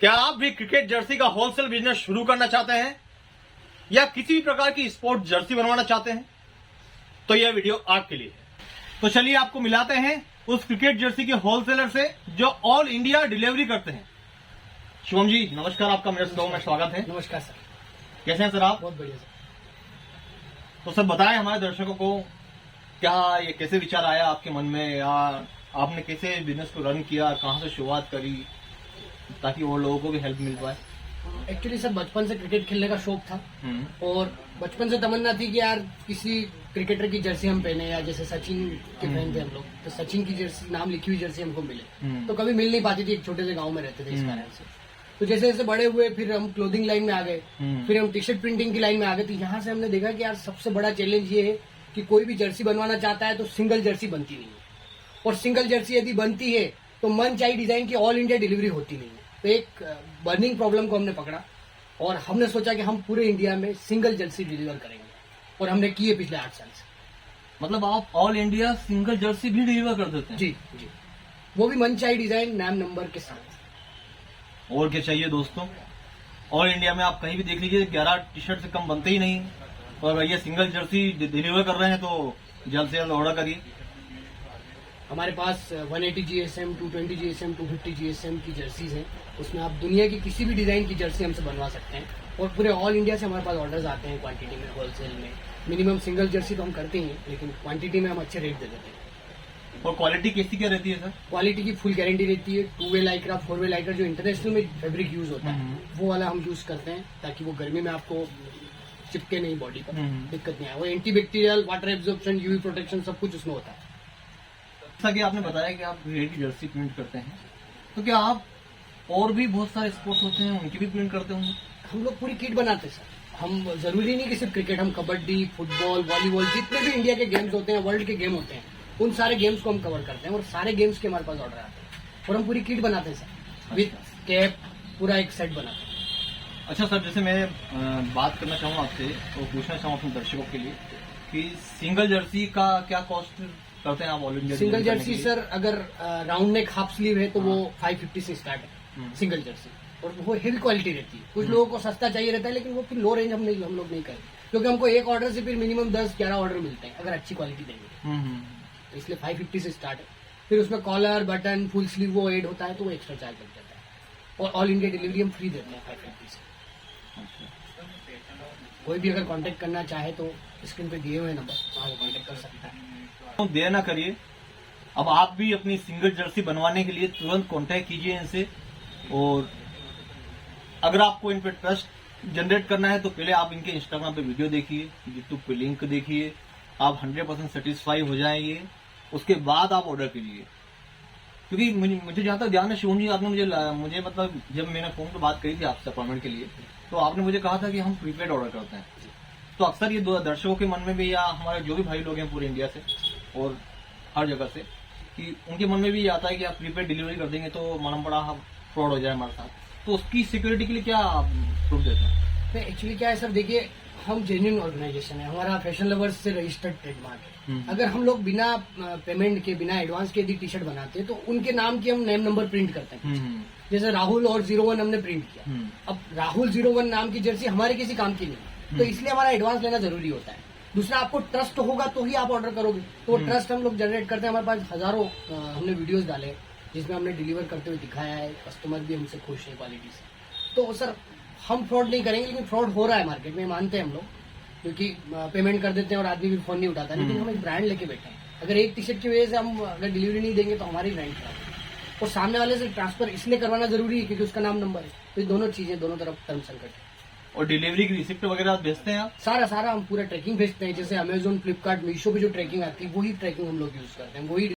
क्या आप भी क्रिकेट जर्सी का होलसेल बिजनेस शुरू करना चाहते हैं या किसी भी प्रकार की स्पोर्ट जर्सी बनवाना चाहते हैं तो यह वीडियो आपके लिए है। तो चलिए आपको मिलाते हैं उस क्रिकेट जर्सी के होलसेलर से जो ऑल इंडिया डिलीवरी करते हैं। शिवम जी नमस्कार, आपका मेरे शो में स्वागत है। नमस्कार सर, कैसे हैं सर आप? बहुत बढ़िया सर। तो सर बताएं हमारे दर्शकों को, क्या ये कैसे विचार आया आपके मन में, या आपने कैसे बिजनेस को रन किया, कहाँ से शुरुआत करी, ताकि वो लोगों को भी हेल्प मिल पाए। एक्चुअली सर बचपन से क्रिकेट खेलने का शौक था और बचपन से तमन्ना थी कि यार किसी क्रिकेटर की जर्सी हम पहने, या जैसे सचिन के फैन थे हम लोग, तो सचिन की जर्सी, नाम लिखी हुई जर्सी हमको मिले। तो कभी मिल नहीं पाती थी, एक छोटे से गांव में रहते थे इस कारण से। तो जैसे जैसे बड़े हुए फिर हम क्लोथिंग लाइन में आ गए, फिर हम टी शर्ट प्रिंटिंग की लाइन में आ गए। तो यहाँ से हमने देखा कि यार सबसे बड़ा चैलेंज ये है कि कोई भी जर्सी बनवाना चाहता है तो सिंगल जर्सी बनती नहीं है, और सिंगल जर्सी यदि बनती है तो मन चाही डिजाइन की ऑल इंडिया डिलीवरी होती नहीं है। तो एक बर्निंग प्रॉब्लम को हमने पकड़ा और हमने सोचा कि हम पूरे इंडिया में सिंगल जर्सी डिलीवर करेंगे, और हमने किए पिछले 8 साल से। मतलब आप ऑल इंडिया सिंगल जर्सी भी डिलीवर कर देते हैं? जी जी, वो भी मन चाही डिजाइन, नाम नंबर के साथ। और क्या चाहिए दोस्तों, ऑल इंडिया में आप कहीं भी देख लीजिए 11 टी शर्ट से कम बनते ही नहीं, और ये सिंगल जर्सी डिलीवर कर रहे हैं तो जल्द से जल्द ऑर्डर करिए। हमारे पास 180 GSM, 220 GSM, 250 GSM की जर्सीज हैं। उसमें आप दुनिया की किसी भी डिजाइन की जर्सी हमसे बनवा सकते हैं, और पूरे ऑल इंडिया से हमारे पास ऑर्डर्स आते हैं क्वांटिटी में, होलसेल में। मिनिमम सिंगल जर्सी तो हम करते ही हैं, लेकिन क्वांटिटी में हम अच्छे रेट दे देते हैं। और क्वालिटी कैसी क्या रहती है सर? क्वालिटी की फुल गारंटी रहती है। 2-वे लाइक्रा, 4-वे लाइक्रा जो इंटरनेशनल में फैब्रिक यूज होता है वो वाला हम यूज करते हैं, ताकि वो गर्मी में आपको चिपके नहीं बॉडी पर, दिक्कत नहीं आए। वो anti bacterial, water absorption, UV protection सब कुछ उसमें होता है। जैसा कि आपने बताया कि आप क्रिकेट की जर्सी प्रिंट करते हैं, तो क्या आप और भी बहुत सारे स्पोर्ट्स होते हैं उनकी भी प्रिंट करते होंगे? हम लोग पूरी किट बनाते हैं सर। हम जरूरी नहीं कि सिर्फ क्रिकेट, हम कबड्डी, फुटबॉल, वॉलीबॉल, जितने भी इंडिया के गेम्स होते हैं, वर्ल्ड के गेम होते हैं, उन सारे गेम्स को हम कवर करते हैं, और सारे गेम्स के हमारे पास ऑर्डर आते हैं, और हम पूरी किट बनाते हैं सर, विद कैप, पूरा एक सेट बनाते हैं। अच्छा सर, जैसे मैं बात करना चाहूँ आपसे, तो पूछना चाहूँ अपने दर्शकों के लिए कि सिंगल जर्सी का क्या कॉस्ट करते हैं आप all India? Single Jersey sir अगर राउंड नेक हाफ स्लीव है तो वो 550 से स्टार्ट है सिंगल जर्सी, और वो हेवी क्वालिटी रहती है। कुछ लोगों को सस्ता चाहिए रहता है, लेकिन वो फिर लो रेंज हम लोग नहीं करें, क्योंकि हमको एक ऑर्डर से फिर मिनिमम 10-11 ऑर्डर मिलते हैं अगर अच्छी क्वालिटी देंगे। तो इसलिए 550 से स्टार्ट है। फिर उसमें कॉलर, बटन, फुल स्लीव वो ऐड होता है, तो वो एक्स्ट्रा चार्ज लग जाता है, और ऑल इंडिया डिलीवरी हम फ्री देते हैं 550 से। कोई भी अगर कांटेक्ट करना चाहे तो स्क्रीन पे दिए हुए नंबर वहाँ कांटेक्ट कर सकता है। देर ना करिए, अब आप भी अपनी सिंगल जर्सी बनवाने के लिए तुरंत कांटेक्ट कीजिए इनसे। और अगर आपको इन पे ट्रस्ट जनरेट करना है तो पहले आप इनके इंस्टाग्राम पे वीडियो देखिए, यूट्यूब पे लिंक देखिए, आप 100% सेटिस्फाई हो जाएंगे, उसके बाद आप ऑर्डर कीजिए। क्योंकि मुझे जहां तक ध्यान है शिवम जी, आपने मुझे मतलब जब मैंने फोन पर बात करी थी आपसे अपॉइंटमेंट के लिए, तो आपने मुझे कहा था कि हम प्रीपेड ऑर्डर करते हैं। तो अक्सर ये दर्शकों के मन में भी, या हमारे जो भी भाई लोग हैं पूरे इंडिया से और हर जगह से, कि उनके मन में भी ये आता है कि आप प्रीपेड डिलीवरी कर देंगे तो मालूम पड़ा हम फ्रॉड हो जाए हमारे साथ। तो उसकी सिक्योरिटी के लिए क्या प्रूफ देते हैं? तो एक्चुअली क्या है सर, देखिए हम जेन्युइन ऑर्गेनाइजेशन है, हमारा फैशन लवर्स से रजिस्टर्ड ट्रेडमार्क है। अगर हम लोग बिना पेमेंट के, बिना एडवांस के यदि टी शर्ट बनाते हैं तो उनके नाम की हम नेम नंबर प्रिंट करते हैं। जैसे राहुल और 01 हमने प्रिंट किया, अब राहुल 01 नाम की जर्सी हमारे किसी काम की नहीं, तो इसलिए हमारा एडवांस लेना जरूरी होता है। दूसरा, आपको ट्रस्ट होगा तो ही आप ऑर्डर करोगे, तो ट्रस्ट हम लोग जनरेट करते हैं। हमारे पास हजारों हमने वीडियोस डाले जिसमें हमने डिलीवर करते हुए दिखाया है, कस्टमर भी हमसे खुश है क्वालिटी से। तो सर हम फ्रॉड नहीं करेंगे, लेकिन फ्रॉड हो रहा है मार्केट में, मानते हैं हम लोग, क्योंकि पेमेंट कर देते हैं और आदमी भी फोन नहीं उठाता। लेकिन हम एक ब्रांड लेके बैठे हैं, अगर एक टी शर्ट की वजह से हम अगर डिलीवरी नहीं देंगे तो हमारी ब्रांड खराब है, और सामने वाले से ट्रांसफर इसलिए करवाना जरूरी है क्योंकि उसका नाम नंबर है। तो ये दोनों चीजें, दोनों तरफ टर्म संकट है। और डिलीवरी की रिसिप्ट वगैरह आप भेजते हैं आप? सारा हम पूरा ट्रैकिंग भेजते हैं। जैसे अमेजोन, फ्लिपकार्ट, मीशो पे जो ट्रैकिंग आती है वही ट्रैकिंग हम लोग यूज करते हैं, वही